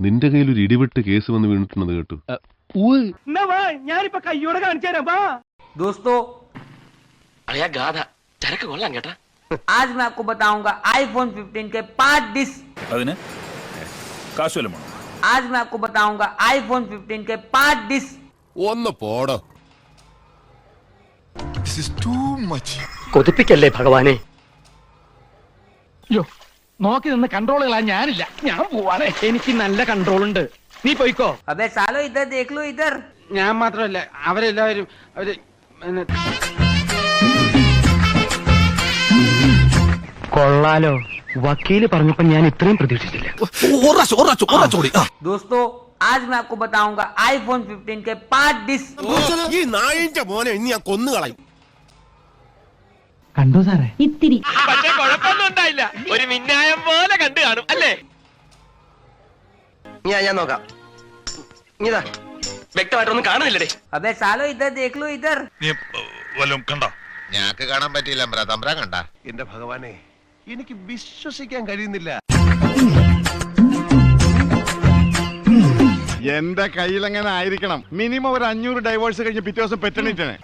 നിന്റെ കയ്യിൽ ഒരു ഇടിവിട്ട് കേസ് വന്ന് വീണിട്ടുണ്ടെന്ന് കേട്ടു. ഞാനിപ്പോ കയ്യോടെ കാണിച്ചു തരാം. दोस्तों गाधा चरक कोल्लाम केटा आज मैं आपको बताऊंगा आईफोन 15 के 5 डिश। आज मैं आपको बताऊंगा आईफोन 15 के 5 डिश। കൊതിപ്പിക്കല്ലേ ഭഗവാനെ. നോക്കി നിന്ന് കൺട്രോൾ കളയാൻ ഞാനില്ല. ഞാൻ പോവാണ്. എനിക്ക് നല്ല കൺട്രോൾ ഉണ്ട്. നീ പോയിക്കോ. अबे सालो इधर देख लो इधर। ഞാൻ മാത്രമല്ല അവരെല്ലാവരും കൊള്ളാലോ. വക്കീല് പറഞ്ഞപ്പോ ഞാൻ ഇത്രയും പ്രതീക്ഷിച്ചില്ല. दोस्तों आज मैं आपको बताऊंगा आईफोन 15 के 5 डिश। കണ്ടോ സാറേ? ഇത്തിരി പക്ഷേ കുഴപ്പമൊന്നും ഉണ്ടായില്ല. ഒരു മിന്നായം പോലെ കണ്ടു കാണും അല്ലേ? ഞാൻ നോക്കാം. ഇതാ വ്യക്തമായിട്ടൊന്നും കാണുന്നില്ലേ? अबे सालो इधर देख लो इधर। ഞാക്ക് കാണാൻ പറ്റിയില്ല. തമ്പ്രാ കണ്ട? എന്റെ ഭഗവാനെ, എനിക്ക് വിശ്വസിക്കാൻ കഴിയുന്നില്ല. എന്റെ കയ്യിൽ എങ്ങനെ ആയിരിക്കണം? മിനിമം ഒരു 500 ഡൈവോഴ്സ് കഴിഞ്ഞ് പിറ്റേ ദിവസം പെറ്റണിട്ടാണ്.